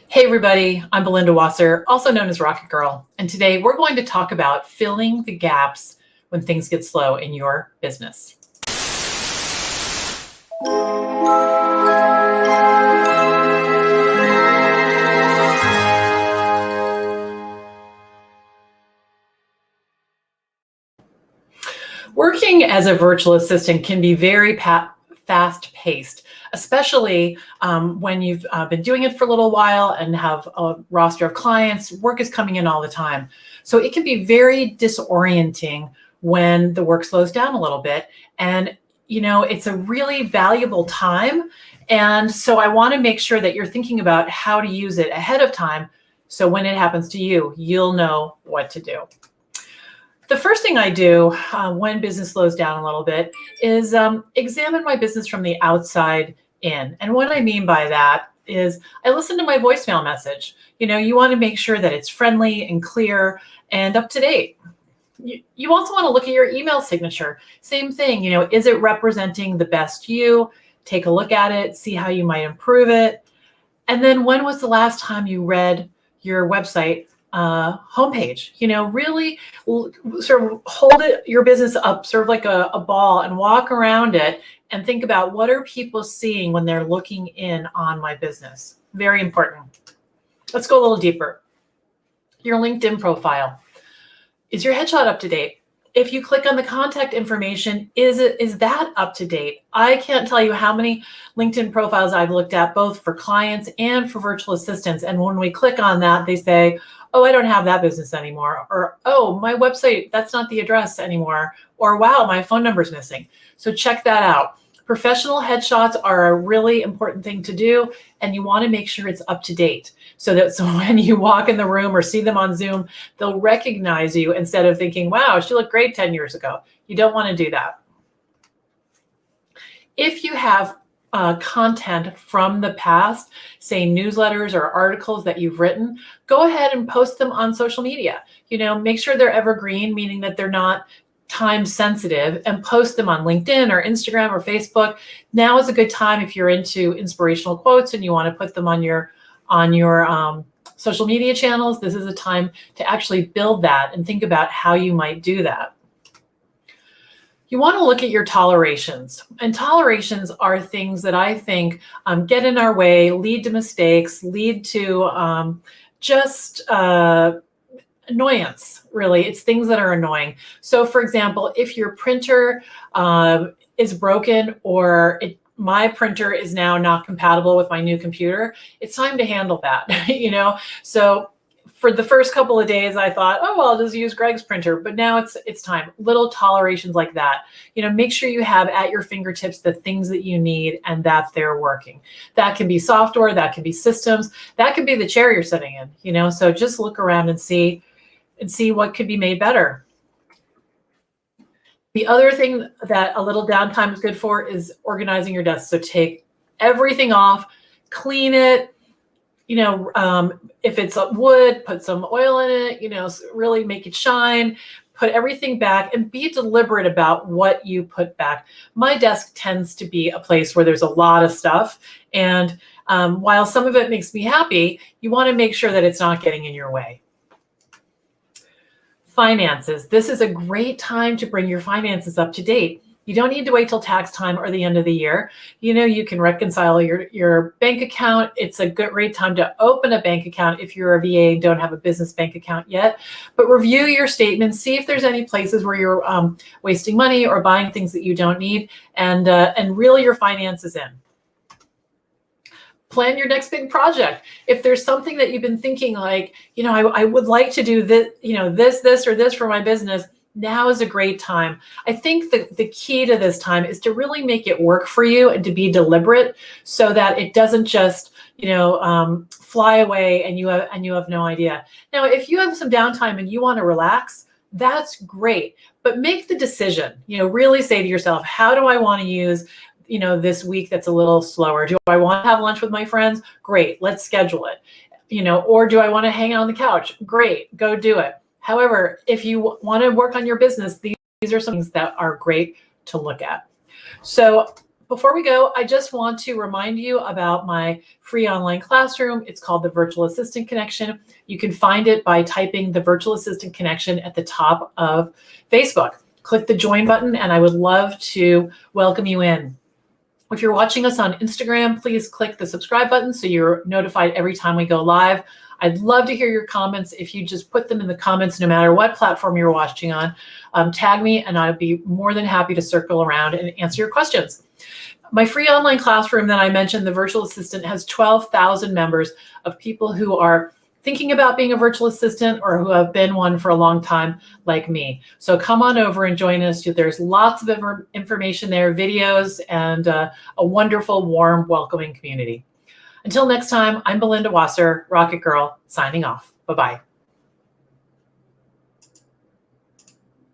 Hey everybody, I'm Belinda Wasser, also known as Rocket Girl, and today we're going to talk about filling the gaps when things get slow in your business. Working as a virtual assistant can be very fast-paced, especially when you've been doing it for a little while and have a roster of clients. Work is coming in all the time. So it can be very disorienting when the work slows down a little bit. And, it's a really valuable time. And so I want to make sure that you're thinking about how to use it ahead of time. So when it happens to you, you'll know what to do. The first thing I do when business slows down a little bit is examine my business from the outside in. And what I mean by that is I listen to my voicemail message. You want to make sure that it's friendly and clear and up to date. You also want to look at your email signature. Same thing, is it representing the best you? Take a look at it, see how you might improve it. And then when was the last time you read your website homepage? Really sort of hold your business up sort of like a ball and walk around it and think about what are people seeing when they're looking in on my business. Very important. Let's go a little deeper. Your LinkedIn profile. Is your headshot up to date? If you click on the contact information, is that up to date? I can't tell you how many LinkedIn profiles I've looked at, both for clients and for virtual assistants. And when we click on that, they say, oh, I don't have that business anymore. Or, oh, my website, that's not the address anymore. Or, wow, my phone number's missing. So check that out. Professional headshots are a really important thing to do, and you want to make sure it's up to date so when you walk in the room or see them on Zoom, they'll recognize you instead of thinking, wow, she looked great 10 years ago. You don't want to do that. If you have content from the past, say newsletters or articles that you've written, go ahead and post them on social media. Make sure they're evergreen, meaning that they're not time sensitive, and post them on LinkedIn or Instagram or Facebook. Now is a good time if you're into inspirational quotes and you want to put them on your social media channels. This is a time to actually build that and think about how you might do that. You want to look at your tolerations, and tolerations are things that I think get in our way, lead to mistakes, lead to annoyance, really. It's things that are annoying. So for example, if your printer is broken or my printer is now not compatible with my new computer, it's time to handle that, So for the first couple of days, I thought, oh, well, I'll just use Greg's printer. But now it's time. Little tolerations like that. Make sure you have at your fingertips the things that you need and that they're working. That can be software, that can be systems, that can be the chair you're sitting in, So just look around and see what could be made better. The other thing that a little downtime is good for is organizing your desk. So take everything off, clean it. If it's wood, put some oil in it, really make it shine, put everything back and be deliberate about what you put back. My desk tends to be a place where there's a lot of stuff. And while some of it makes me happy, you want to make sure that it's not getting in your way. Finances. This is a great time to bring your finances up to date. You don't need to wait till tax time or the end of the year. You can reconcile your bank account. It's a great time to open a bank account if you're a VA and don't have a business bank account yet. But review your statements, see if there's any places where you're wasting money or buying things that you don't need, and reel your finances in. Plan your next big project. If there's something that you've been thinking like, I would like to do this, this or this for my business, now is a great time. I think the key to this time is to really make it work for you and to be deliberate so that it doesn't just, fly away and you have no idea. Now, if you have some downtime and you want to relax, that's great. But make the decision, really say to yourself, how do I want to use this week that's a little slower? Do I want to have lunch with my friends? Great, let's schedule it. Or do I want to hang out on the couch? Great, go do it. However, if you want to work on your business, these are some things that are great to look at. So Before we go, I just want to remind you about my free online classroom. It's called the Virtual Assistant Connection. You can find it by typing the Virtual Assistant Connection at the top of Facebook. Click the join button and I would love to welcome you in. If you're watching us on Instagram, please click the subscribe button so you're notified every time we go live. I'd love to hear your comments. If you just put them in the comments, no matter what platform you're watching on, tag me and I'd be more than happy to circle around and answer your questions. My free online classroom that I mentioned, the Virtual Assistant, has 12,000 members of people who are thinking about being a virtual assistant or who have been one for a long time like me. So come on over and join us. There's lots of information there, videos, and a wonderful, warm, welcoming community. Until next time, I'm Belinda Wasser, Rocket Girl, signing off. Bye-bye.